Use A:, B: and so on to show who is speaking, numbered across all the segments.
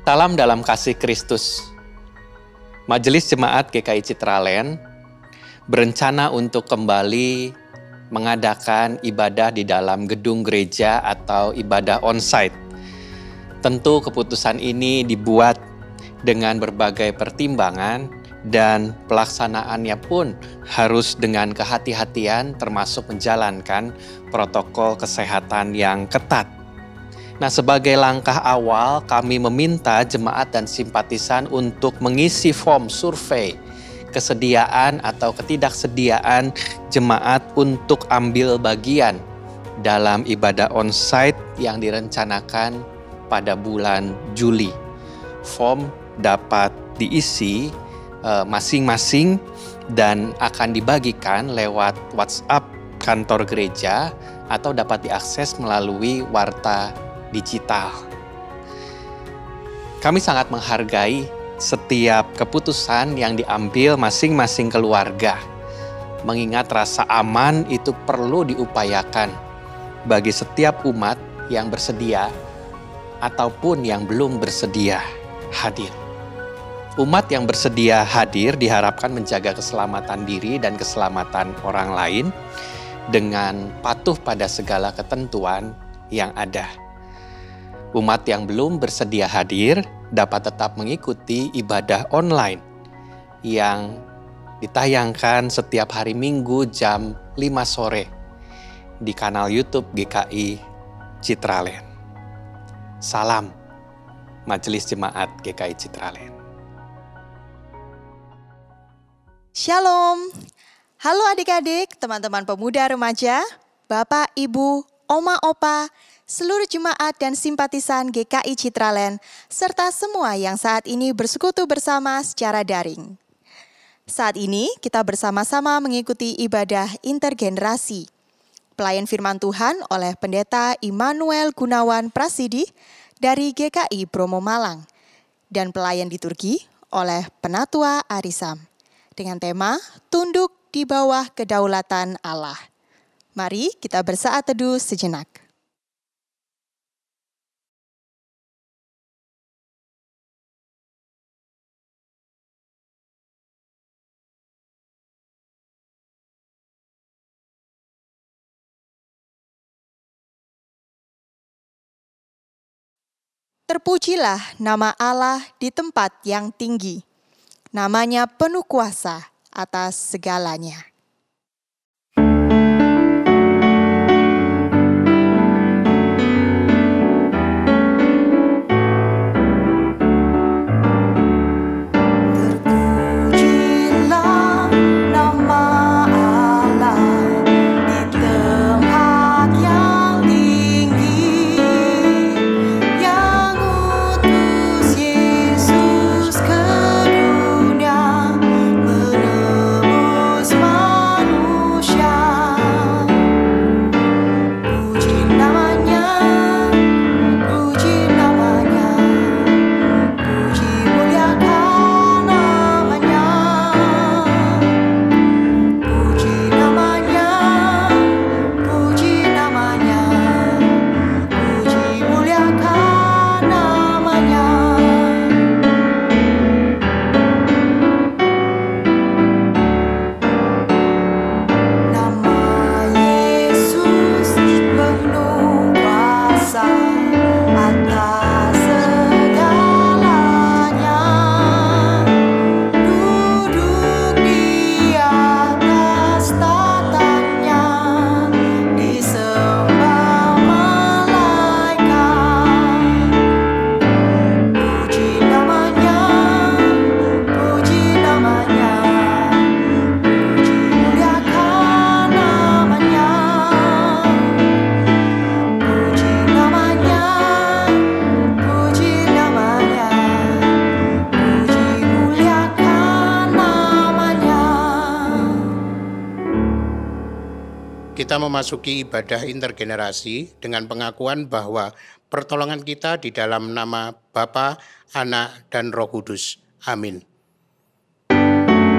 A: Salam dalam kasih Kristus. Majelis Jemaat GKI Citraland berencana untuk kembali mengadakan ibadah di dalam gedung gereja atau ibadah onsite. Tentu keputusan ini dibuat dengan berbagai pertimbangan dan pelaksanaannya pun harus dengan kehati-hatian termasuk menjalankan protokol kesehatan yang ketat. Nah, sebagai langkah awal kami meminta jemaat dan simpatisan untuk mengisi form survei kesediaan atau ketidaksediaan jemaat untuk ambil bagian dalam ibadah onsite yang direncanakan pada bulan Juli. Form dapat diisi masing-masing dan akan dibagikan lewat WhatsApp kantor gereja atau dapat diakses melalui warta digital. Kami sangat menghargai setiap keputusan yang diambil masing-masing keluarga. Mengingat rasa aman itu perlu diupayakan bagi setiap umat yang bersedia ataupun yang belum bersedia hadir. Umat yang bersedia hadir diharapkan menjaga keselamatan diri dan keselamatan orang lain dengan patuh pada segala ketentuan yang ada. Umat yang belum bersedia hadir dapat tetap mengikuti ibadah online yang ditayangkan setiap hari Minggu jam 5 sore di kanal YouTube GKI Citraland. Salam Majelis Jemaat GKI Citraland.
B: Shalom. Halo adik-adik, teman-teman pemuda remaja, Bapak, Ibu, Oma, Opa, seluruh jemaat dan simpatisan GKI Citraland, serta semua yang saat ini bersekutu bersama secara daring. Saat ini kita bersama-sama mengikuti ibadah intergenerasi. Pelayan firman Tuhan oleh Pendeta Immanuel Gunawan Prasidi dari GKI Bromo Malang. Dan pelayan liturgi oleh Penatua Arisam. Dengan tema Tunduk di bawah kedaulatan Allah. Mari kita bersaat teduh sejenak. Terpujilah nama Allah di tempat yang tinggi. Namanya penuh kuasa atas segalanya.
C: Kita memasuki ibadah intergenerasi dengan pengakuan bahwa pertolongan kita di dalam nama Bapa, Anak, dan Roh Kudus. Amin.
B: Amin.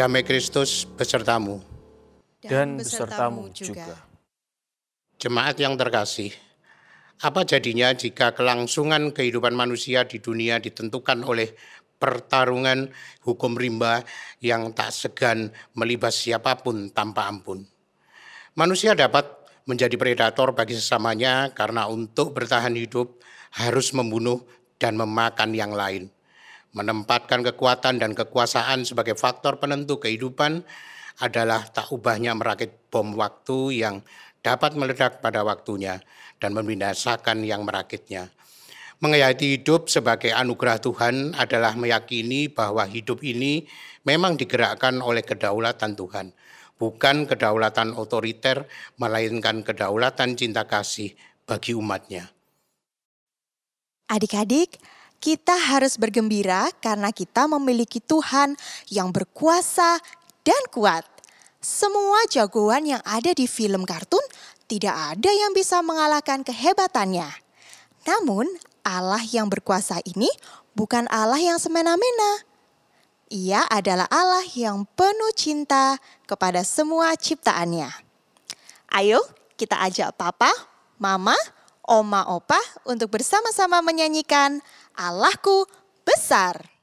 C: Damai Kristus besertamu.
D: Dan besertamu juga.
C: Jemaat yang terkasih, apa jadinya jika kelangsungan kehidupan manusia di dunia ditentukan oleh pertarungan hukum rimba yang tak segan melibas siapapun tanpa ampun? Manusia dapat menjadi predator bagi sesamanya karena untuk bertahan hidup harus membunuh dan memakan yang lain. Menempatkan kekuatan dan kekuasaan sebagai faktor penentu kehidupan adalah tak ubahnya merakit bom waktu yang dapat meledak pada waktunya dan membinasakan yang merakitnya. Menghayati hidup sebagai anugerah Tuhan adalah meyakini bahwa hidup ini memang digerakkan oleh kedaulatan Tuhan, bukan kedaulatan otoriter, melainkan kedaulatan cinta kasih bagi umatnya.
B: Adik-adik, kita harus bergembira karena kita memiliki Tuhan yang berkuasa dan kuat. Semua jagoan yang ada di film kartun tidak ada yang bisa mengalahkan kehebatannya. Namun Allah yang berkuasa ini bukan Allah yang semena-mena. Ia adalah Allah yang penuh cinta kepada semua ciptaannya. Ayo kita ajak Papa, Mama, Oma, Opa untuk bersama-sama menyanyikan Allahku Besar.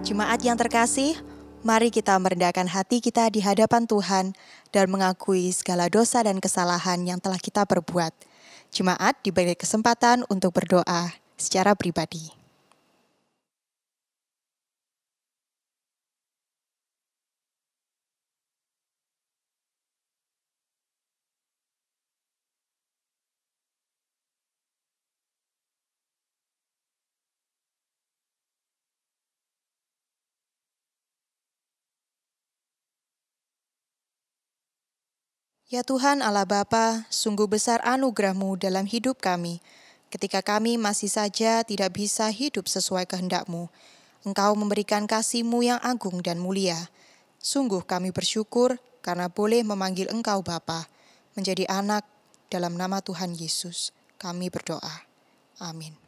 B: Jemaat yang terkasih, mari kita merendahkan hati kita di hadapan Tuhan dan mengakui segala dosa dan kesalahan yang telah kita perbuat. Jemaat diberi kesempatan untuk berdoa secara pribadi. Ya Tuhan Allah Bapa, sungguh besar anugerah-Mu dalam hidup kami. Ketika kami masih saja tidak bisa hidup sesuai kehendak-Mu, Engkau memberikan kasih-Mu yang agung dan mulia. Sungguh kami bersyukur karena boleh memanggil Engkau Bapa, menjadi anak dalam nama Tuhan Yesus. Kami berdoa. Amin.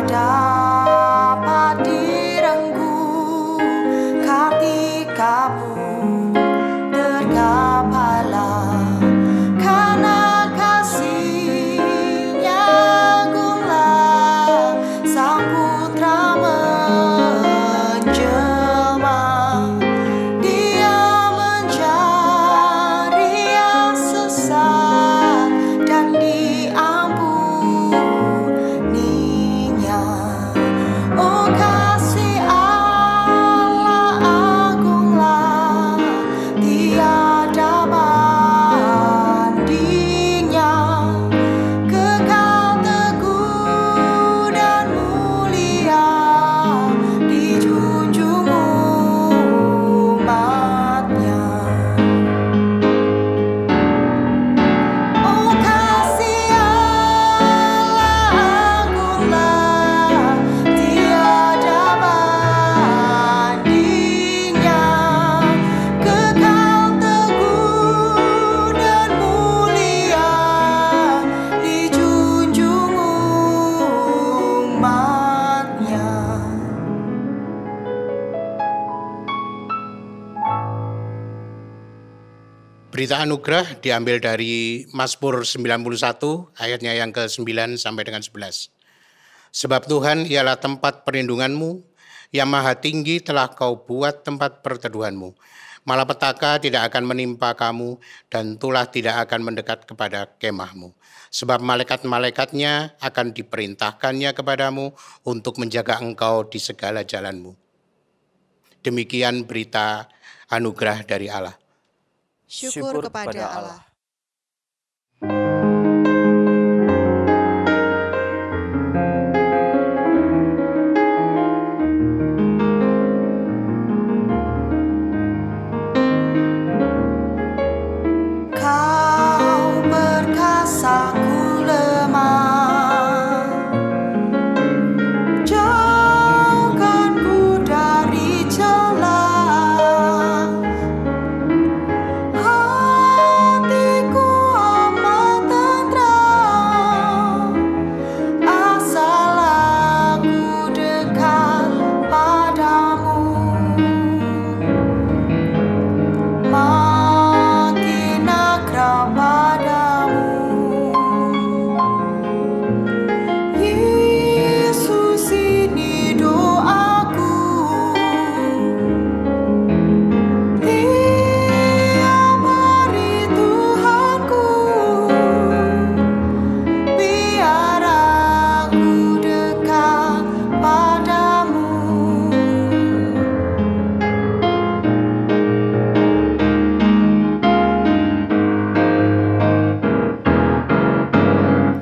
E: Dapat direnggu ketika
C: Berita anugerah diambil dari Mazmur 91 ayatnya yang ke-9 sampai dengan 11. Sebab Tuhan ialah tempat perlindunganmu, yang maha tinggi telah kau buat tempat perteduhanmu. Malapetaka tidak akan menimpa kamu, dan tulah tidak akan mendekat kepada kemahmu. Sebab malaikat-malaikatnya akan diperintahkannya kepadamu untuk menjaga engkau di segala jalanmu. Demikian berita anugerah dari Allah.
B: Syukur kepada Allah. Kau perkasa, ku lemah. Jauhkanku dari celah. Hatiku amat tentram, asal aku dekat padamu. Makin akrab padamu, Yesus, ini doaku. Tiap hari Tuhanku, biar aku dekat padamu.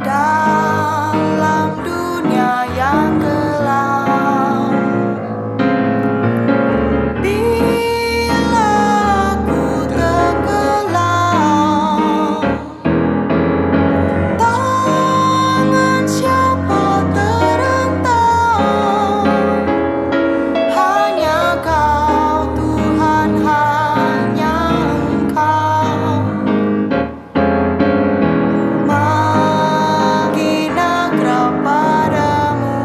B: Dalam dunia yang gelap, bila aku tenggelam, tangan siapa terentang? Hanya Kau Tuhan, hanya Engkau. Makin akrab padamu,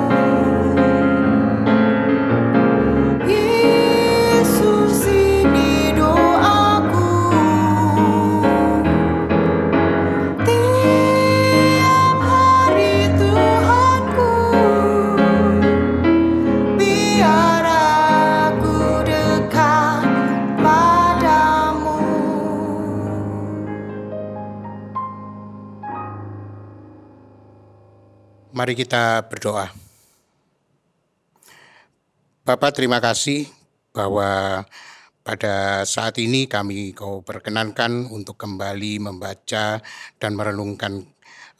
B: Yesus, ini doaku. Tiap hari Tuhanku, biar aku dekat padamu.
C: Mari kita berdoa. Bapak, terima kasih bahwa pada saat ini kami Kau perkenankan untuk kembali membaca dan merenungkan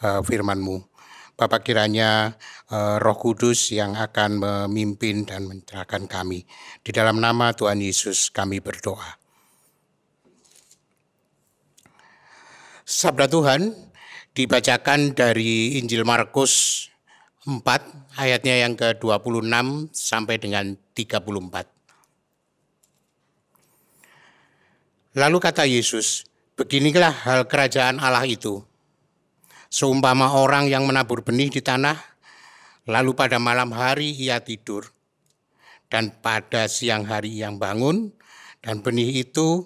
C: firman-Mu. Bapak, kiranya Roh Kudus yang akan memimpin dan mencerahkan kami. Di dalam nama Tuhan Yesus kami berdoa. Sabda Tuhan dibacakan dari Injil Markus 4 ayatnya yang ke-26 sampai dengan 34. Lalu kata Yesus, beginilah hal kerajaan Allah itu. Seumpama orang yang menabur benih di tanah, lalu pada malam hari ia tidur, dan pada siang hari ia bangun, dan benih itu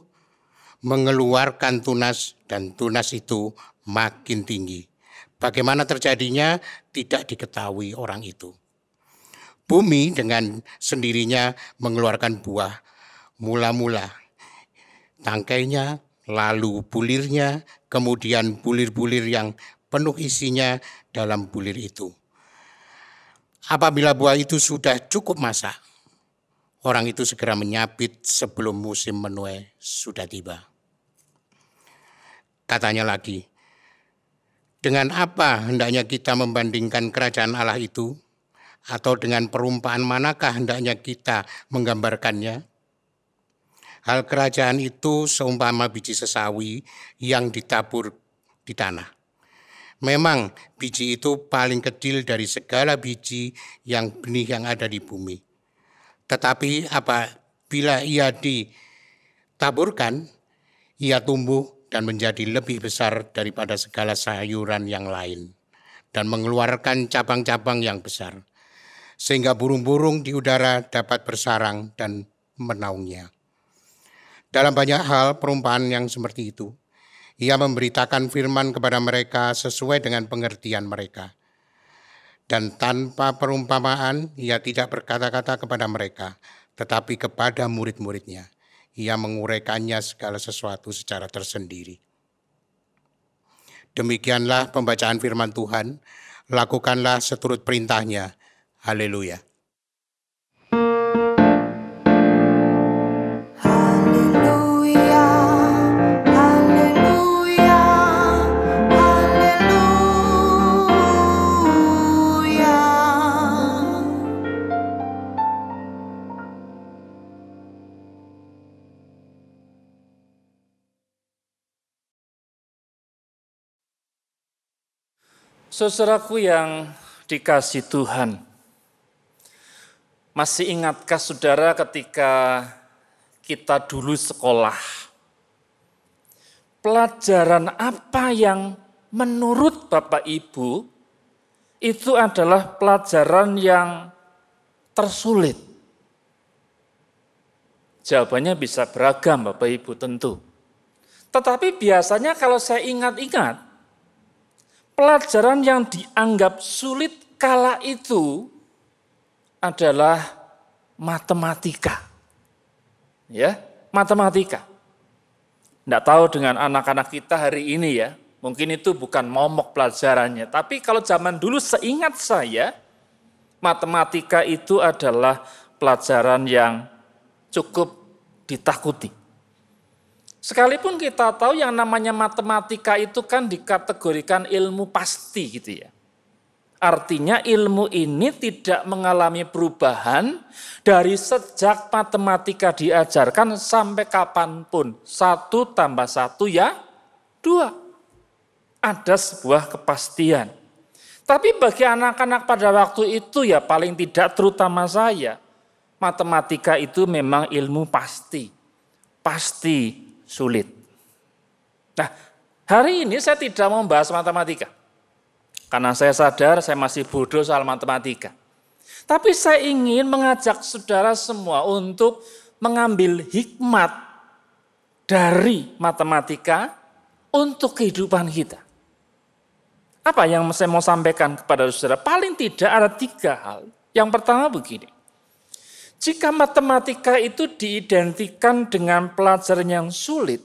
C: mengeluarkan tunas, dan tunas itu makin tinggi. Bagaimana terjadinya tidak diketahui orang itu. Bumi dengan sendirinya mengeluarkan buah mula-mula, tangkainya, lalu bulirnya, kemudian bulir-bulir yang penuh isinya dalam bulir itu. Apabila buah itu sudah cukup masak, orang itu segera menyabit sebelum musim menuai sudah tiba. Katanya lagi, dengan apa hendaknya kita membandingkan kerajaan Allah itu? Atau dengan perumpamaan manakah hendaknya kita menggambarkannya? Hal kerajaan itu seumpama biji sesawi yang ditabur di tanah. Memang biji itu paling kecil dari segala biji benih yang ada di bumi. Tetapi apabila ia ditaburkan, ia tumbuh dan menjadi lebih besar daripada segala sayuran yang lain, dan mengeluarkan cabang-cabang yang besar, sehingga burung-burung di udara dapat bersarang dan menaungnya. Dalam banyak hal perumpamaan yang seperti itu, Ia memberitakan firman kepada mereka sesuai dengan pengertian mereka. Dan tanpa perumpamaan, ia tidak berkata-kata kepada mereka, tetapi kepada murid-muridnya. Ia menguraikannya segala sesuatu secara tersendiri. Demikianlah pembacaan firman Tuhan, lakukanlah seturut perintahnya. Haleluya.
D: Saudaraku yang dikasih Tuhan, masih ingatkah saudara ketika kita dulu sekolah? Pelajaran apa yang menurut Bapak Ibu itu adalah pelajaran yang tersulit? Jawabannya bisa beragam Bapak Ibu tentu. Tetapi biasanya kalau saya ingat-ingat, pelajaran yang dianggap sulit kala itu adalah matematika. Ya, matematika. Tidak tahu dengan anak-anak kita hari ini ya, mungkin itu bukan momok pelajarannya. Tapi kalau zaman dulu seingat saya, matematika itu adalah pelajaran yang cukup ditakuti. Sekalipun kita tahu yang namanya matematika itu kan dikategorikan ilmu pasti gitu ya. Artinya ilmu ini tidak mengalami perubahan dari sejak matematika diajarkan sampai kapanpun. 1 tambah 1 ya 2. Ada sebuah kepastian. Tapi bagi anak-anak pada waktu itu ya paling tidak terutama saya, matematika itu memang ilmu pasti. Pasti sulit. Nah, hari ini saya tidak mau membahas matematika. Karena saya sadar saya masih bodoh soal matematika. Tapi saya ingin mengajak saudara semua untuk mengambil hikmat dari matematika untuk kehidupan kita. Apa yang saya mau sampaikan kepada saudara? Paling tidak ada 3 hal. Yang pertama begini. Jika matematika itu diidentikan dengan pelajaran yang sulit,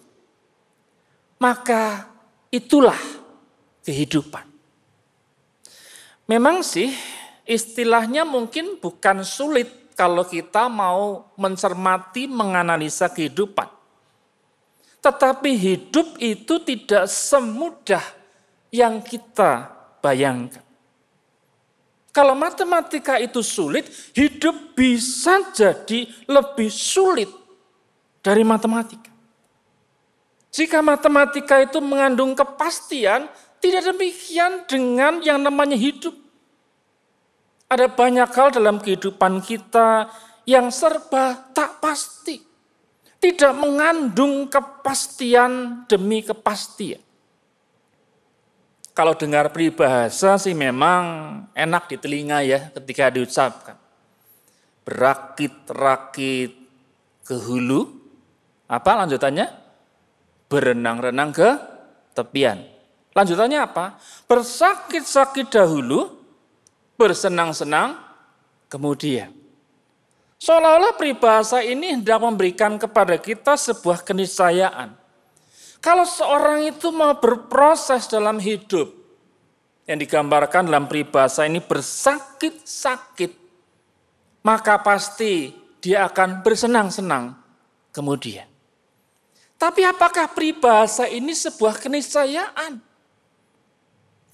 D: maka itulah kehidupan. Memang sih istilahnya mungkin bukan sulit kalau kita mau mencermati, menganalisa kehidupan. Tetapi hidup itu tidak semudah yang kita bayangkan. Kalau matematika itu sulit, hidup bisa jadi lebih sulit dari matematika. Jika matematika itu mengandung kepastian, tidak demikian dengan yang namanya hidup. Ada banyak hal dalam kehidupan kita yang serba tak pasti. Tidak mengandung kepastian demi kepastian. Kalau dengar peribahasa sih memang enak di telinga ya ketika diucapkan. Berakit-rakit ke hulu, apa lanjutannya? Berenang-renang ke tepian. Lanjutannya apa? Bersakit-sakit dahulu, bersenang-senang kemudian. Seolah-olah peribahasa ini hendak memberikan kepada kita sebuah keniscayaan. Kalau seorang itu mau berproses dalam hidup, yang digambarkan dalam peribahasa ini bersakit-sakit, maka pasti dia akan bersenang-senang kemudian. Tapi apakah peribahasa ini sebuah keniscayaan?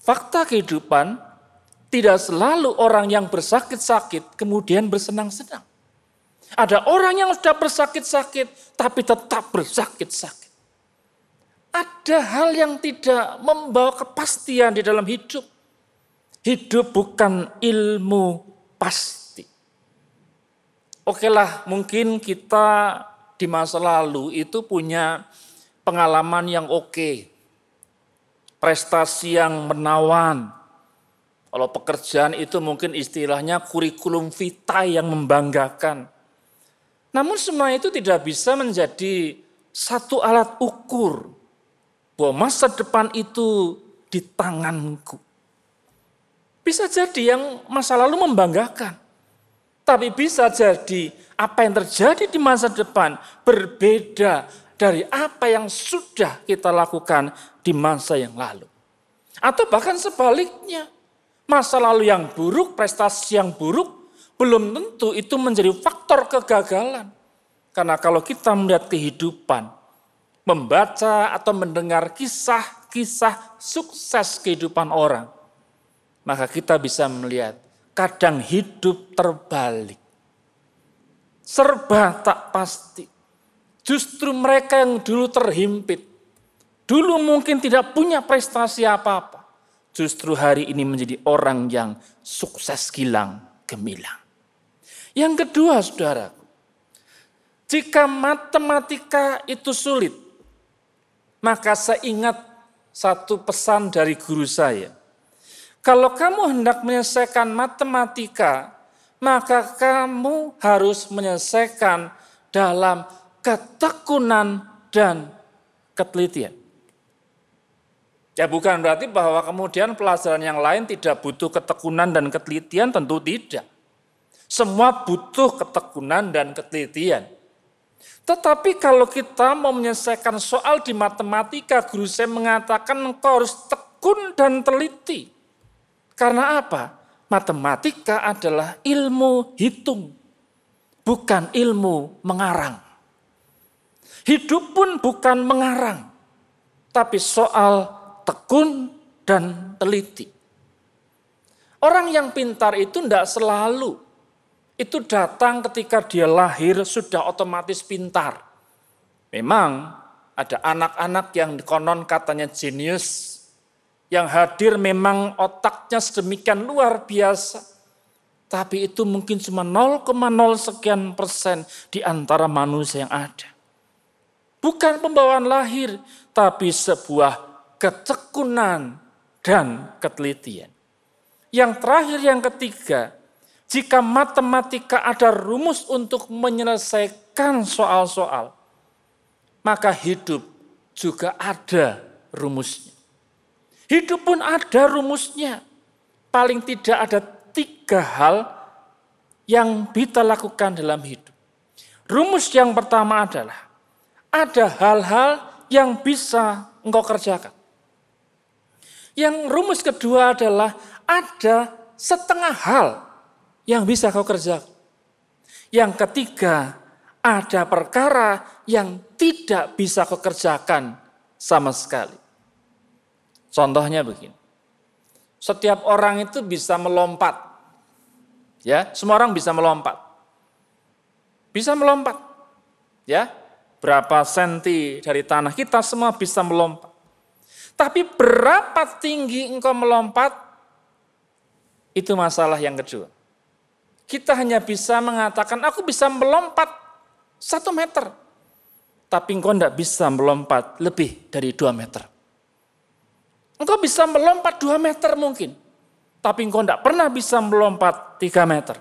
D: Fakta kehidupan, tidak selalu orang yang bersakit-sakit kemudian bersenang-senang. Ada orang yang sudah bersakit-sakit tapi tetap bersakit-sakit. Ada hal yang tidak membawa kepastian di dalam hidup. Hidup bukan ilmu pasti. Okelah, mungkin kita di masa lalu itu punya pengalaman yang oke. Prestasi yang menawan. Kalau pekerjaan itu mungkin istilahnya kurikulum vitae yang membanggakan. Namun semua itu tidak bisa menjadi satu alat ukur bahwa masa depan itu di tanganku. Bisa jadi yang masa lalu membanggakan. Tapi bisa jadi apa yang terjadi di masa depan berbeda dari apa yang sudah kita lakukan di masa yang lalu. Atau bahkan sebaliknya, masa lalu yang buruk, prestasi yang buruk, belum tentu itu menjadi faktor kegagalan. Karena kalau kita melihat kehidupan, membaca atau mendengar kisah-kisah sukses kehidupan orang, maka kita bisa melihat kadang hidup terbalik. Serba tak pasti. Justru mereka yang dulu terhimpit, dulu mungkin tidak punya prestasi apa-apa, justru hari ini menjadi orang yang sukses gilang gemilang. Yang kedua, saudaraku, jika matematika itu sulit, maka saya ingat satu pesan dari guru saya. Kalau kamu hendak menyelesaikan matematika, maka kamu harus menyelesaikan dalam ketekunan dan ketelitian. Ya bukan berarti bahwa kemudian pelajaran yang lain tidak butuh ketekunan dan ketelitian, tentu tidak. Semua butuh ketekunan dan ketelitian. Tetapi kalau kita mau menyelesaikan soal di matematika, guru saya mengatakan engkau harus tekun dan teliti. Karena apa? Matematika adalah ilmu hitung, bukan ilmu mengarang. Hidup pun bukan mengarang, tapi soal tekun dan teliti. Orang yang pintar itu tidak selalu itu datang ketika dia lahir sudah otomatis pintar. Memang ada anak-anak yang konon katanya jenius, yang hadir memang otaknya sedemikian luar biasa. Tapi itu mungkin cuma 0,0 sekian persen di antara manusia yang ada. Bukan pembawaan lahir, tapi sebuah ketekunan dan ketelitian. Yang terakhir, yang ketiga, jika matematika ada rumus untuk menyelesaikan soal-soal, maka hidup juga ada rumusnya. Hidup pun ada rumusnya. Paling tidak ada 3 hal yang kita lakukan dalam hidup. Rumus yang pertama adalah ada hal-hal yang bisa engkau kerjakan. Yang rumus kedua adalah ada setengah hal yang bisa kau kerjakan. Yang ketiga, ada perkara yang tidak bisa kau kerjakan sama sekali. Contohnya begini, setiap orang itu bisa melompat, ya, semua orang bisa melompat, ya, berapa senti dari tanah kita semua bisa melompat. Tapi berapa tinggi engkau melompat, itu masalah yang kedua. Kita hanya bisa mengatakan, aku bisa melompat 1 meter, tapi engkau tidak bisa melompat lebih dari 2 meter. Engkau bisa melompat 2 meter mungkin, tapi engkau tidak pernah bisa melompat 3 meter.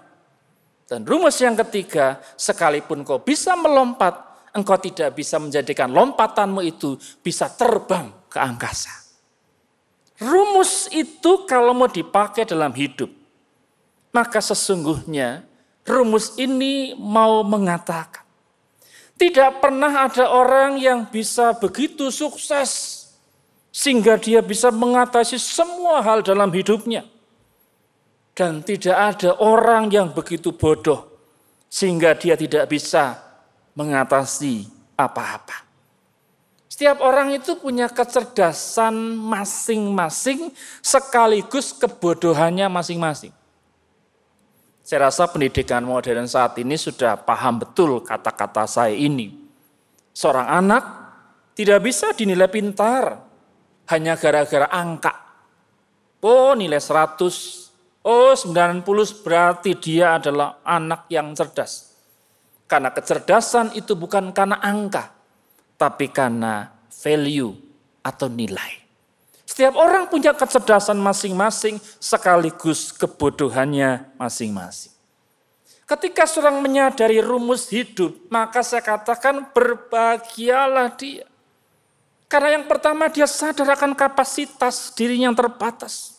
D: Dan rumus yang ketiga, sekalipun engkau bisa melompat, engkau tidak bisa menjadikan lompatanmu itu bisa terbang ke angkasa. Rumus itu kalau mau dipakai dalam hidup, maka sesungguhnya rumus ini mau mengatakan, tidak pernah ada orang yang bisa begitu sukses sehingga dia bisa mengatasi semua hal dalam hidupnya. Dan tidak ada orang yang begitu bodoh sehingga dia tidak bisa mengatasi apa-apa. Setiap orang itu punya kecerdasan masing-masing sekaligus kebodohannya masing-masing. Saya rasa pendidikan modern saat ini sudah paham betul kata-kata saya ini. Seorang anak tidak bisa dinilai pintar hanya gara-gara angka. Oh nilai 100, oh 90 berarti dia adalah anak yang cerdas. Karena kecerdasan itu bukan karena angka, tapi karena value atau nilai. Setiap orang punya kecerdasan masing-masing sekaligus kebodohannya masing-masing. Ketika seorang menyadari rumus hidup, maka saya katakan berbahagialah dia. Karena yang pertama dia sadar akan kapasitas dirinya yang terbatas.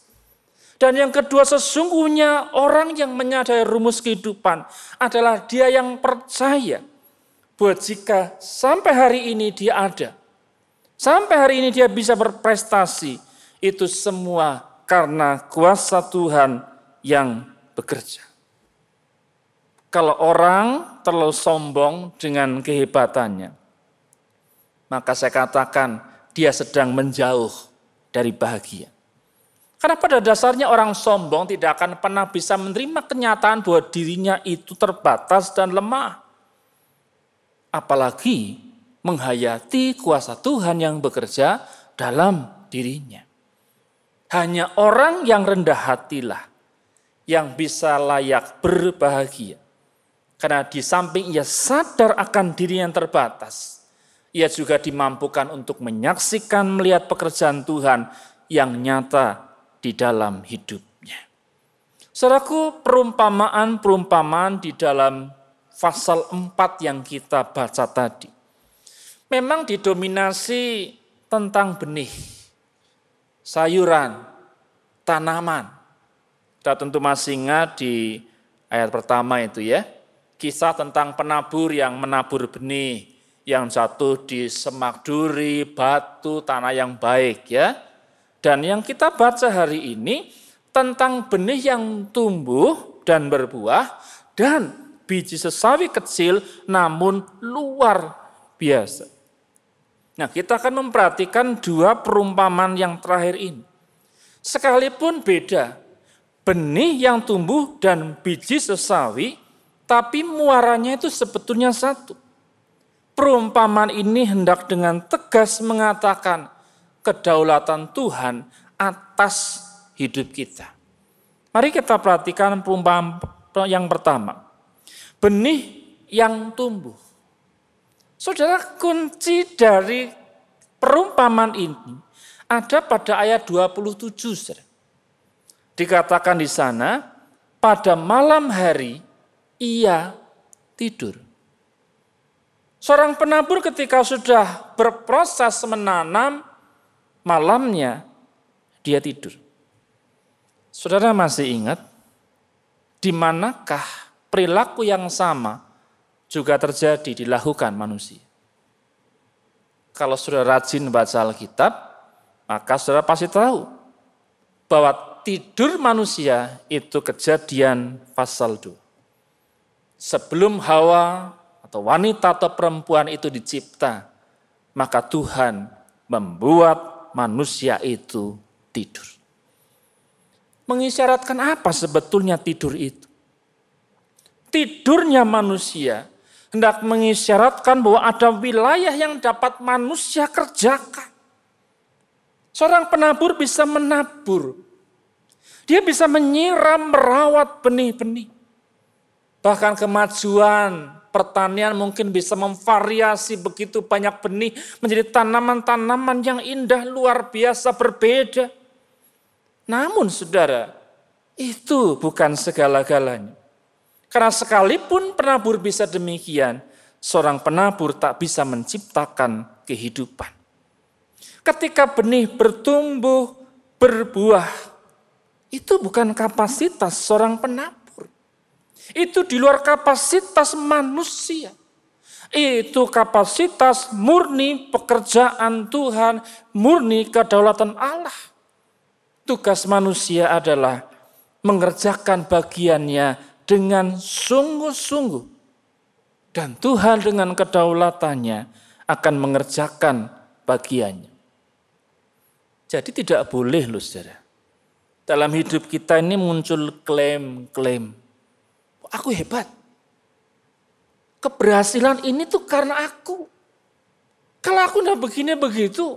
D: Dan yang kedua, sesungguhnya orang yang menyadari rumus kehidupan adalah dia yang percaya bahwa jika sampai hari ini dia ada, sampai hari ini dia bisa berprestasi, itu semua karena kuasa Tuhan yang bekerja. Kalau orang terlalu sombong dengan kehebatannya, maka saya katakan dia sedang menjauh dari bahagia. Karena pada dasarnya orang sombong tidak akan pernah bisa menerima kenyataan bahwa dirinya itu terbatas dan lemah. Apalagi menghayati kuasa Tuhan yang bekerja dalam dirinya. Hanya orang yang rendah hatilah yang bisa layak berbahagia. Karena di samping ia sadar akan diri yang terbatas, ia juga dimampukan untuk menyaksikan, melihat pekerjaan Tuhan yang nyata di dalam hidupnya. Saudaraku, perumpamaan di dalam pasal 4 yang kita baca tadi memang didominasi tentang benih, sayuran, tanaman. Kita tentu masih ingat di ayat pertama itu ya, kisah tentang penabur yang menabur benih, yang jatuh di semak duri, batu, tanah yang baik ya. Dan yang kita baca hari ini tentang benih yang tumbuh dan berbuah dan biji sesawi kecil namun luar biasa. Nah, kita akan memperhatikan dua perumpamaan yang terakhir ini. Sekalipun beda, benih yang tumbuh dan biji sesawi, tapi muaranya itu sebetulnya satu. Perumpamaan ini hendak dengan tegas mengatakan kedaulatan Tuhan atas hidup kita. Mari kita perhatikan perumpamaan yang pertama. Benih yang tumbuh. Saudara, kunci dari perumpamaan ini ada pada ayat 27. Saudara. Dikatakan di sana, pada malam hari ia tidur. Seorang penabur ketika sudah berproses menanam, malamnya dia tidur. Saudara masih ingat di manakah perilaku yang sama juga terjadi dilakukan manusia? Kalau saudara rajin baca Alkitab, maka saudara pasti tahu bahwa tidur manusia itu Kejadian pasal 2. Sebelum Hawa atau wanita atau perempuan itu dicipta, maka Tuhan membuat manusia itu tidur. Mengisyaratkan apa sebetulnya tidur itu? Tidurnya manusia hendak mengisyaratkan bahwa ada wilayah yang dapat manusia kerjakan. Seorang penabur bisa menabur. Dia bisa menyiram, merawat benih-benih. Bahkan kemajuan pertanian mungkin bisa memvariasi begitu banyak benih menjadi tanaman-tanaman yang indah, luar biasa, berbeda. Namun saudara, itu bukan segala-galanya. Karena sekalipun penabur bisa demikian, seorang penabur tak bisa menciptakan kehidupan. Ketika benih bertumbuh, berbuah, itu bukan kapasitas seorang penabur. Itu di luar kapasitas manusia. Itu kapasitas murni pekerjaan Tuhan, murni kedaulatan Allah. Tugas manusia adalah mengerjakan bagiannya dengan sungguh-sungguh. Dan Tuhan dengan kedaulatannya akan mengerjakan bagiannya. Jadi tidak boleh loh saudara. Dalam hidup kita ini muncul klaim-klaim. Aku hebat. Keberhasilan ini tuh karena aku. Kalau aku udah begini begitu,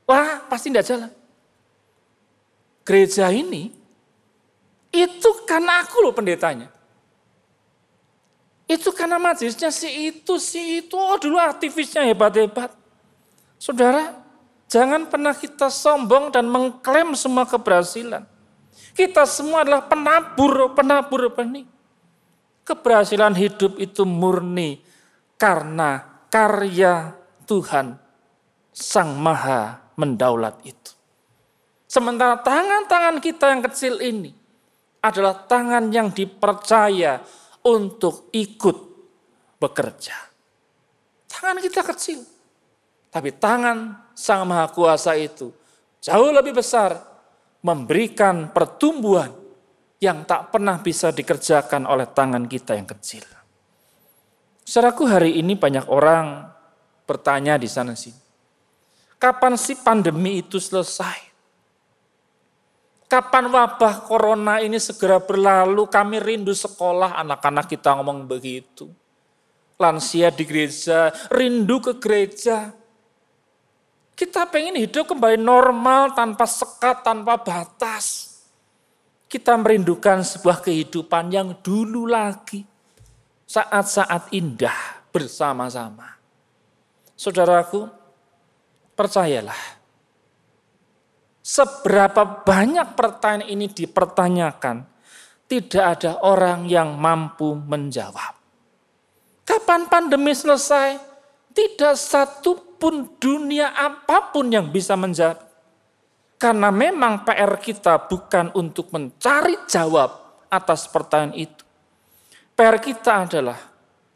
D: wah pasti tidak jalan. Gereja ini, itu karena aku loh pendetanya. Itu karena majelisnya si itu. Oh dulu aktivisnya hebat-hebat. Saudara, jangan pernah kita sombong dan mengklaim semua keberhasilan. Kita semua adalah penabur benih. Keberhasilan hidup itu murni karena karya Tuhan Sang Maha Mendaulat itu. Sementara tangan-tangan kita yang kecil ini adalah tangan yang dipercaya untuk ikut bekerja. Tangan kita kecil, tapi tangan Sang Maha Kuasa itu jauh lebih besar, memberikan pertumbuhan yang tak pernah bisa dikerjakan oleh tangan kita yang kecil. Saudaraku, hari ini banyak orang bertanya di sana sini, kapan sih pandemi itu selesai? Kapan wabah corona ini segera berlalu? Kami rindu sekolah, anak-anak kita ngomong begitu. Lansia di gereja, rindu ke gereja. Kita pengen hidup kembali normal, tanpa sekat, tanpa batas. Kita merindukan sebuah kehidupan yang dulu lagi. Saat-saat indah bersama-sama. Saudaraku, percayalah. Seberapa banyak pertanyaan ini dipertanyakan, tidak ada orang yang mampu menjawab. Kapan pandemi selesai? Tidak satu pun dunia apapun yang bisa menjawab. Karena memang PR kita bukan untuk mencari jawab atas pertanyaan itu. PR kita adalah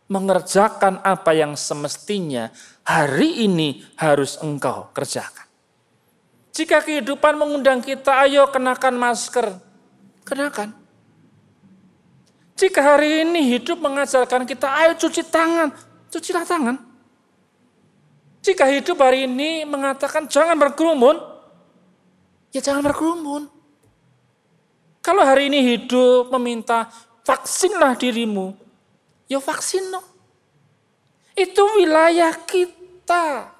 D: mengerjakan apa yang semestinya hari ini harus engkau kerjakan. Jika kehidupan mengundang kita, ayo kenakan masker, kenakan. Jika hari ini hidup mengajarkan kita, ayo cuci tangan, cucilah tangan. Jika hidup hari ini mengatakan jangan berkerumun, ya jangan berkerumun. Kalau hari ini hidup meminta vaksinlah dirimu, ya vaksin no. Itu wilayah kita.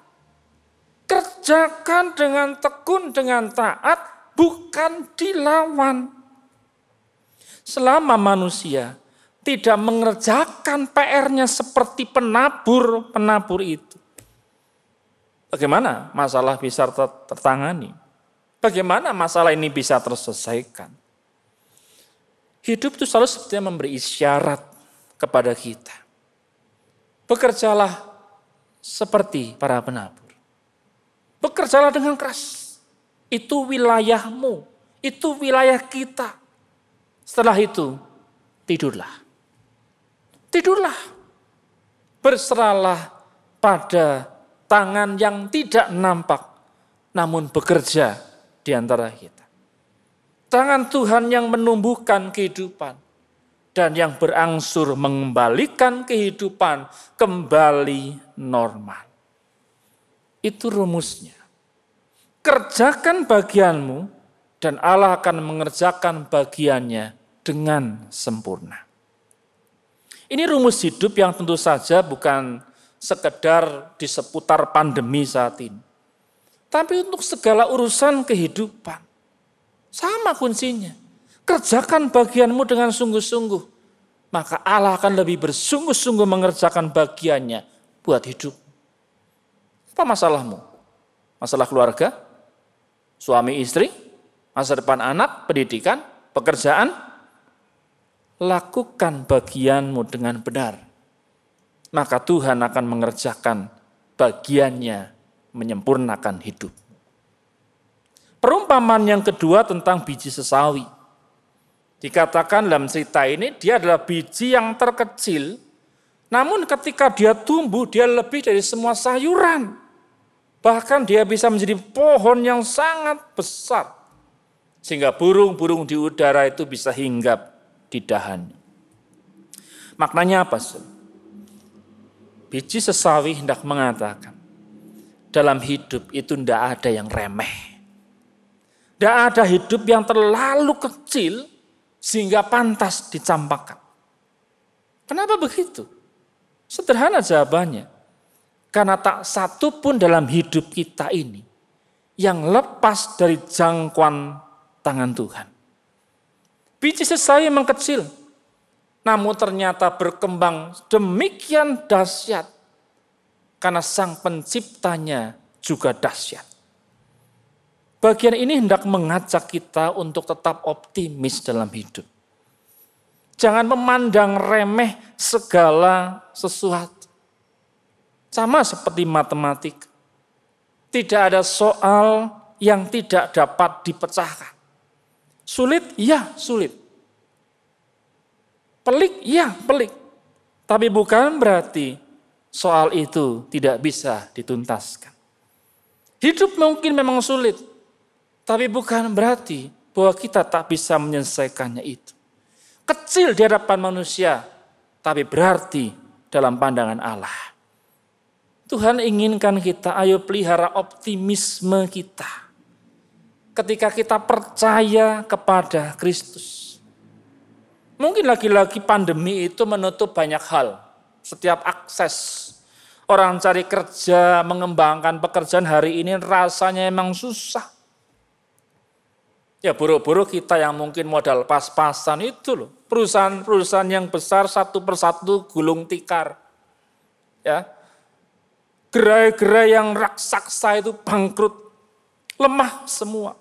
D: Kerjakan dengan tekun, dengan taat, bukan dilawan. Selama manusia tidak mengerjakan PR-nya seperti penabur itu, bagaimana masalah bisa tertangani? Bagaimana masalah ini bisa terselesaikan? Hidup itu selalu sepertinya memberi isyarat kepada kita. Bekerjalah seperti para penabur. Bekerjalah dengan keras. Itu wilayahmu. Itu wilayah kita. Setelah itu, tidurlah. Tidurlah. Berserahlah pada tangan yang tidak nampak, namun bekerja di antara kita. Tangan Tuhan yang menumbuhkan kehidupan dan yang berangsur mengembalikan kehidupan kembali normal. Itu rumusnya. Kerjakan bagianmu dan Allah akan mengerjakan bagiannya dengan sempurna. Ini rumus hidup yang tentu saja bukan sekedar di seputar pandemi saat ini. Tapi untuk segala urusan kehidupan. Sama kuncinya. Kerjakan bagianmu dengan sungguh-sungguh. Maka Allah akan lebih bersungguh-sungguh mengerjakan bagiannya buat hidup. Apa masalahmu? Masalah keluarga? Suami istri? Masa depan anak? Pendidikan? Pekerjaan? Lakukan bagianmu dengan benar. Maka Tuhan akan mengerjakan bagiannya menyempurnakan hidup. Perumpamaan yang kedua tentang biji sesawi. Dikatakan dalam cerita ini dia adalah biji yang terkecil, namun ketika dia tumbuh dia lebih dari semua sayuran. Bahkan dia bisa menjadi pohon yang sangat besar. Sehingga burung-burung di udara itu bisa hinggap di dahannya. Maknanya apa? Biji sesawi hendak mengatakan, dalam hidup itu tidak ada yang remeh. Tidak ada hidup yang terlalu kecil sehingga pantas dicampakkan. Kenapa begitu? Sederhana jawabannya. Karena tak satu pun dalam hidup kita ini yang lepas dari jangkauan tangan Tuhan. Biji sesawi memang kecil, namun ternyata berkembang demikian dahsyat karena Sang Penciptanya juga dahsyat. Bagian ini hendak mengajak kita untuk tetap optimis dalam hidup. Jangan memandang remeh segala sesuatu. Sama seperti matematika. Tidak ada soal yang tidak dapat dipecahkan. Sulit, iya sulit. Pelik, iya pelik. Tapi bukan berarti soal itu tidak bisa dituntaskan. Hidup mungkin memang sulit, tapi bukan berarti bahwa kita tak bisa menyelesaikannya itu. Kecil di hadapan manusia, tapi berarti dalam pandangan Allah. Tuhan inginkan kita, ayo pelihara optimisme kita. Ketika kita percaya kepada Kristus. Mungkin lagi-lagi pandemi itu menutup banyak hal. Setiap akses. Orang cari kerja, mengembangkan pekerjaan hari ini rasanya emang susah. Ya buru-buru kita yang mungkin modal pas-pasan itu loh. Perusahaan-perusahaan yang besar satu persatu gulung tikar. Ya. Gerai-gerai yang raksasa itu bangkrut, lemah semua.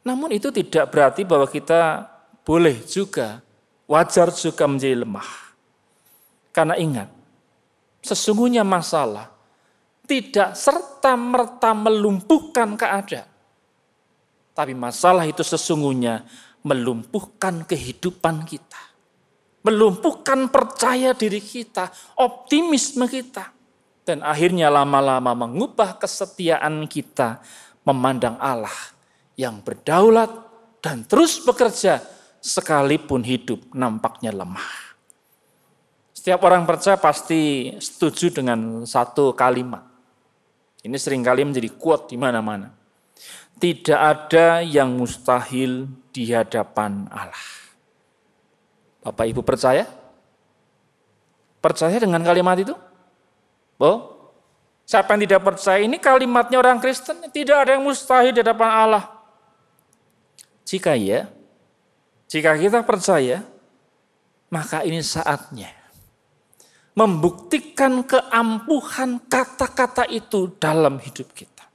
D: Namun itu tidak berarti bahwa kita boleh juga, wajar juga menjadi lemah. Karena ingat, sesungguhnya masalah tidak serta-merta melumpuhkan keadaan. Tapi masalah itu sesungguhnya melumpuhkan kehidupan kita. Melumpuhkan percaya diri kita, optimisme kita. Dan akhirnya lama-lama mengubah kesetiaan kita memandang Allah yang berdaulat dan terus bekerja sekalipun hidup nampaknya lemah. Setiap orang percaya pasti setuju dengan satu kalimat. Ini seringkali menjadi quote di mana-mana. Tidak ada yang mustahil di hadapan Allah. Bapak Ibu percaya? Percaya dengan kalimat itu? Oh, siapa yang tidak percaya? Ini kalimatnya orang Kristen, tidak ada yang mustahil di hadapan Allah. Jika kita percaya, maka ini saatnya membuktikan keampuhan kata-kata itu dalam hidup kita.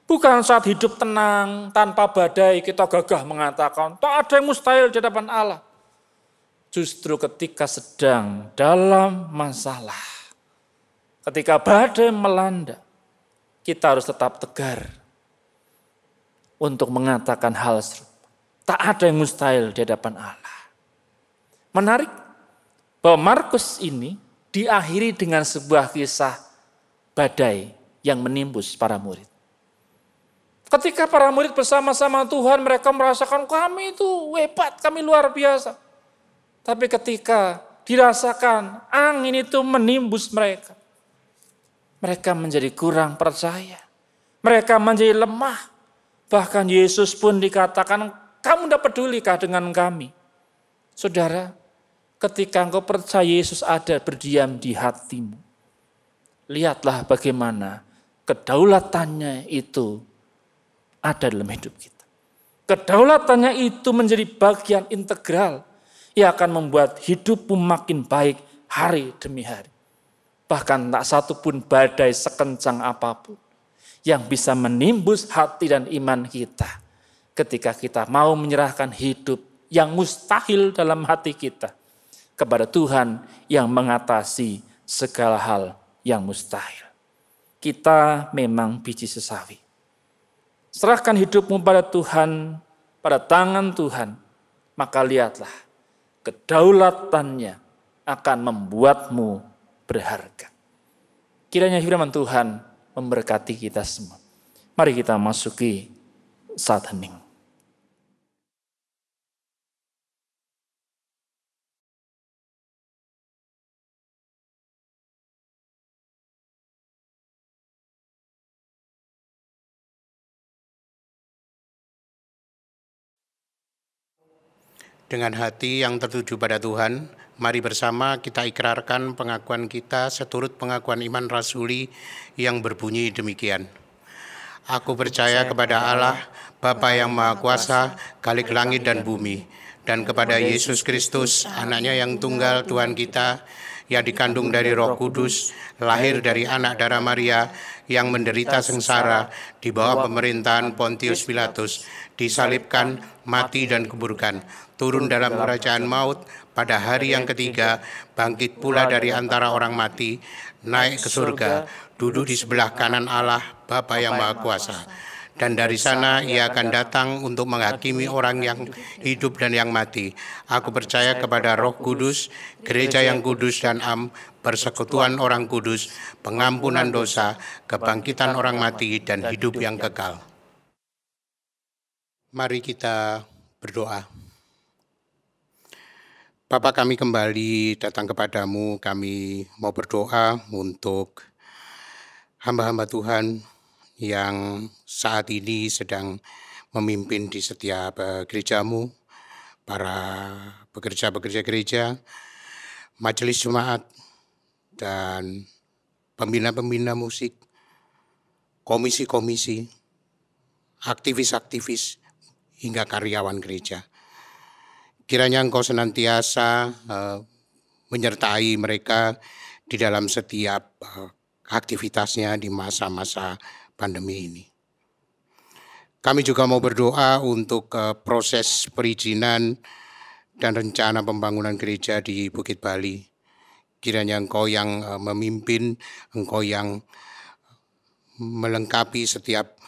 D: Bukan saat hidup tenang, tanpa badai, kita gagah mengatakan, tak ada yang mustahil di hadapan Allah. Justru ketika sedang dalam masalah, ketika badai melanda, kita harus tetap tegar untuk mengatakan hal serupa. Tak ada yang mustahil di hadapan Allah. Menarik bahwa Markus ini diakhiri dengan sebuah kisah badai yang menimbus para murid. Ketika para murid bersama-sama Tuhan, mereka merasakan kami itu hebat, kami luar biasa. Tapi ketika dirasakan angin itu menimbus mereka, mereka menjadi kurang percaya. Mereka menjadi lemah. Bahkan Yesus pun dikatakan, kamu tidak pedulikah dengan kami? Saudara, ketika engkau percaya Yesus ada berdiam di hatimu, lihatlah bagaimana kedaulatannya itu ada dalam hidup kita. Kedaulatannya itu menjadi bagian integral yang akan membuat hidupmu makin baik hari demi hari. Bahkan tak satu pun badai sekencang apapun yang bisa menimbus hati dan iman kita ketika kita mau menyerahkan hidup yang mustahil dalam hati kita kepada Tuhan yang mengatasi segala hal yang mustahil. Kita memang biji sesawi. Serahkan hidupmu pada Tuhan, pada tangan Tuhan, maka lihatlah kedaulatannya akan membuatmu berharga. Kiranya firman Tuhan memberkati kita semua. Mari kita masuki saat hening.
C: Dengan hati yang tertuju pada Tuhan, mari bersama kita ikrarkan pengakuan kita seturut pengakuan iman rasuli yang berbunyi demikian. Aku percaya kepada Allah, Bapa yang Maha Kuasa, Khalik langit dan bumi, dan kepada Yesus Kristus, anaknya yang tunggal Tuhan kita, yang dikandung dari Roh Kudus, lahir dari anak darah Maria, yang menderita sengsara di bawah pemerintahan Pontius Pilatus, disalibkan, mati dan keburukan, turun dalam kerajaan maut, pada hari yang ketiga bangkit pula dari antara orang mati, naik ke surga, duduk di sebelah kanan Allah Bapa yang Maha Kuasa. Dan dari sana ia akan datang untuk menghakimi orang yang hidup dan yang mati. Aku percaya kepada Roh Kudus, gereja yang kudus dan persekutuan orang kudus, pengampunan dosa, kebangkitan orang mati, dan hidup yang kekal. Mari kita berdoa. Bapa, kami kembali datang kepadamu, kami mau berdoa untuk hamba-hamba Tuhan yang saat ini sedang memimpin di setiap gerejamu, para pekerja-pekerja gereja, majelis jemaat, dan pembina-pembina musik, komisi-komisi, aktivis-aktivis, hingga karyawan gereja. Kiranya Engkau senantiasa menyertai mereka di dalam setiap aktivitasnya di masa-masa pandemi ini. Kami juga mau berdoa untuk proses perizinan dan rencana pembangunan gereja di Bukit Bali. Kiranya Engkau yang memimpin, Engkau yang melengkapi setiap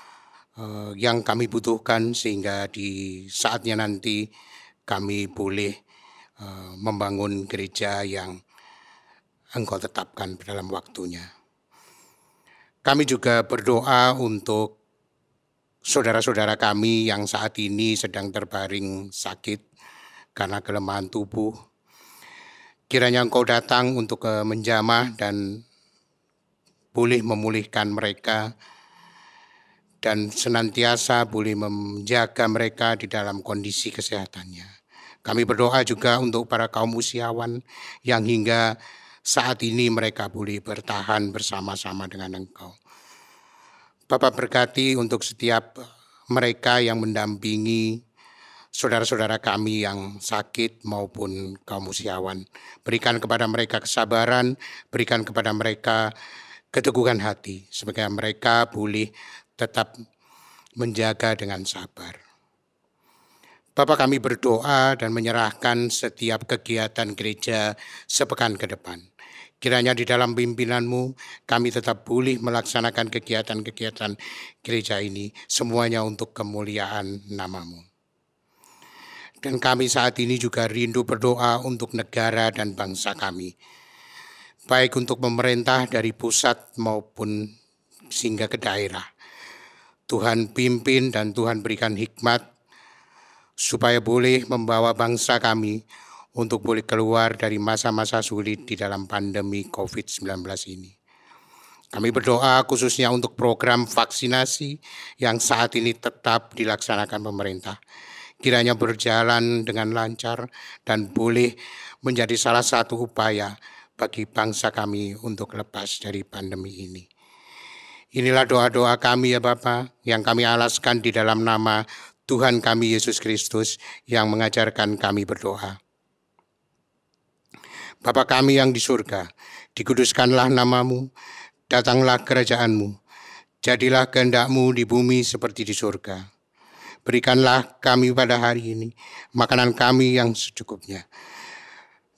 C: yang kami butuhkan, sehingga di saatnya nanti kami boleh membangun gereja yang Engkau tetapkan dalam waktunya. Kami juga berdoa untuk saudara-saudara kami yang saat ini sedang terbaring sakit karena kelemahan tubuh. Kiranya Engkau datang untuk menjamah dan boleh memulihkan mereka dan senantiasa boleh menjaga mereka di dalam kondisi kesehatannya. Kami berdoa juga untuk para kaum usiawan yang hingga saat ini mereka boleh bertahan bersama-sama dengan Engkau. Bapak berkati untuk setiap mereka yang mendampingi saudara-saudara kami yang sakit maupun kaum usiawan. Berikan kepada mereka kesabaran, berikan kepada mereka keteguhan hati, supaya mereka boleh tetap menjaga dengan sabar. Bapak, kami berdoa dan menyerahkan setiap kegiatan gereja sepekan ke depan. Kiranya di dalam pimpinan-Mu kami tetap boleh melaksanakan kegiatan-kegiatan gereja ini, semuanya untuk kemuliaan nama-Mu. Dan kami saat ini juga rindu berdoa untuk negara dan bangsa kami, baik untuk pemerintah dari pusat maupun hingga ke daerah. Tuhan pimpin dan Tuhan berikan hikmat supaya boleh membawa bangsa kami untuk boleh keluar dari masa-masa sulit di dalam pandemi COVID-19 ini. Kami berdoa khususnya untuk program vaksinasi yang saat ini tetap dilaksanakan pemerintah. Kiranya berjalan dengan lancar dan boleh menjadi salah satu upaya bagi bangsa kami untuk lepas dari pandemi ini. Inilah doa-doa kami ya Bapa, yang kami alaskan di dalam nama Tuhan kami Yesus Kristus yang mengajarkan kami berdoa. Bapa kami yang di surga, dikuduskanlah nama-Mu, datanglah kerajaan-Mu, jadilah kehendak-Mu di bumi seperti di surga. Berikanlah kami pada hari ini makanan kami yang secukupnya,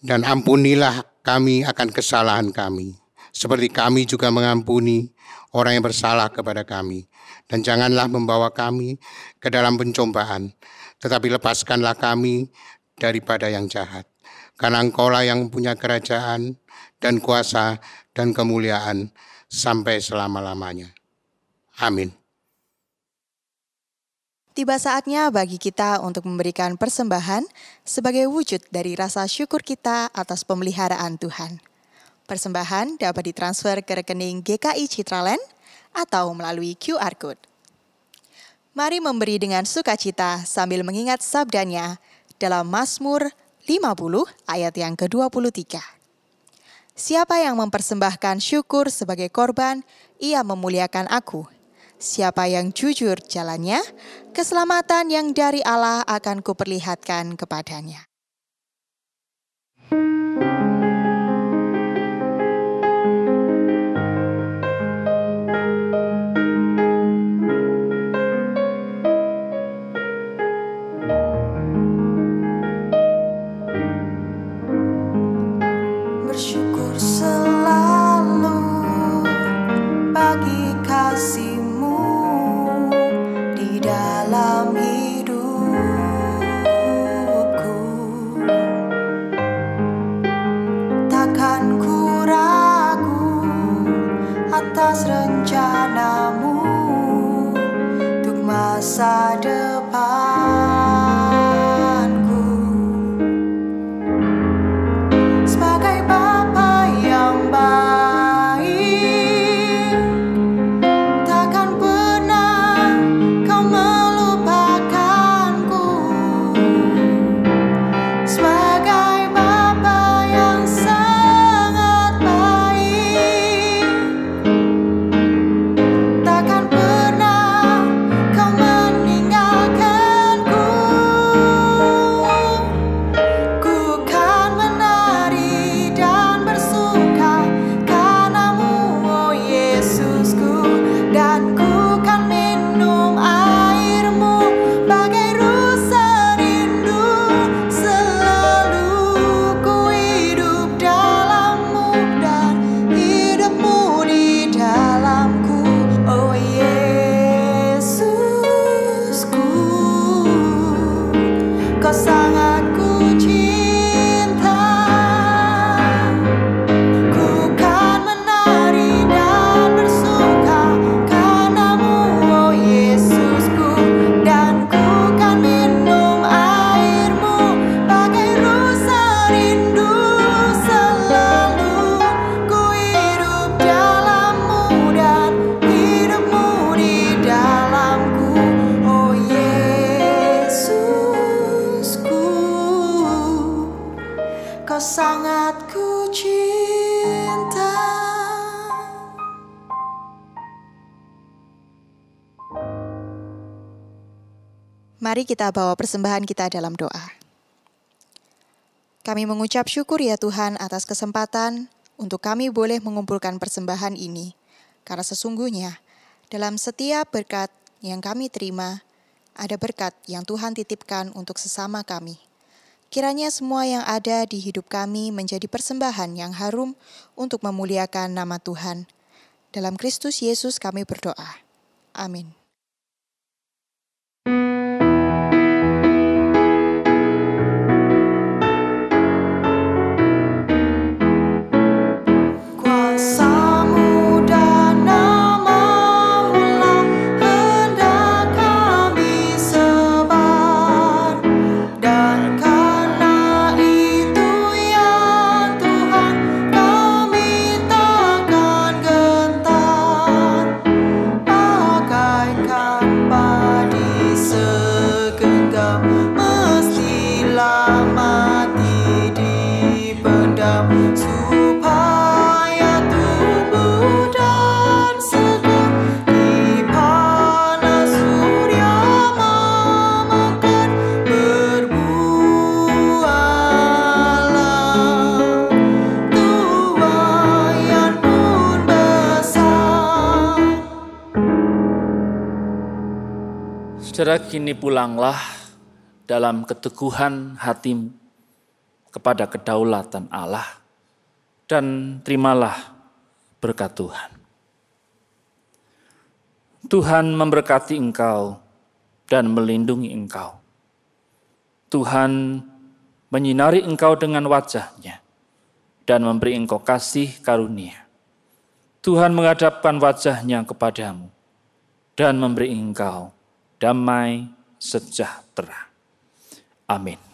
C: dan ampunilah kami akan kesalahan kami, seperti kami juga mengampuni orang yang bersalah kepada kami. Dan janganlah membawa kami ke dalam pencobaan, tetapi lepaskanlah kami daripada yang jahat. Karena Engkaulah yang punya kerajaan dan kuasa dan kemuliaan sampai selama-lamanya. Amin.
B: Tiba saatnya bagi kita untuk memberikan persembahan sebagai wujud dari rasa syukur kita atas pemeliharaan Tuhan. Persembahan dapat ditransfer ke rekening GKI Citraland atau melalui QR Code. Mari memberi dengan sukacita sambil mengingat sabdanya dalam Mazmur 50 ayat yang ke-23. Siapa yang mempersembahkan syukur sebagai korban, ia memuliakan aku. Siapa yang jujur jalannya, keselamatan yang dari Allah akan kuperlihatkan kepadanya. Kau sangat ku cinta. Ku kan menari dan bersuka karenamu, oh Yesusku. Dan ku kan minum airmu bagai rusa rindu selalu. Ku hidup dalammu dan hidupmu di dalamku, oh Yesusku. Kau sangat ku cinta. Mari kita bawa persembahan kita dalam doa. Kami mengucap syukur ya Tuhan atas kesempatan untuk kami boleh mengumpulkan persembahan ini. Karena sesungguhnya dalam setiap berkat yang kami terima, ada berkat yang Tuhan titipkan untuk sesama kami. Kiranya semua yang ada di hidup kami menjadi persembahan yang harum untuk memuliakan nama Tuhan. Dalam Kristus Yesus kami berdoa. Amin. Kuasa-Mu dan nama-Mu lah hendak kami sebar. Dan karena itu ya Tuhan, kami takkan gentar. Bagaikan padi segenggam, mestilah mati dipendam. Supaya tumbuh dan segar di panas surya memakan, berbuahlah tuaian pun besar.
D: Saudara, kini pulanglah dalam keteguhan hatimu kepada kedaulatan Allah dan terimalah berkat Tuhan. Tuhan memberkati engkau dan melindungi engkau. Tuhan menyinari engkau dengan wajah-Nya dan memberi engkau kasih karunia. Tuhan menghadapkan wajah-Nya kepadamu dan memberi engkau damai sejahtera. Amin.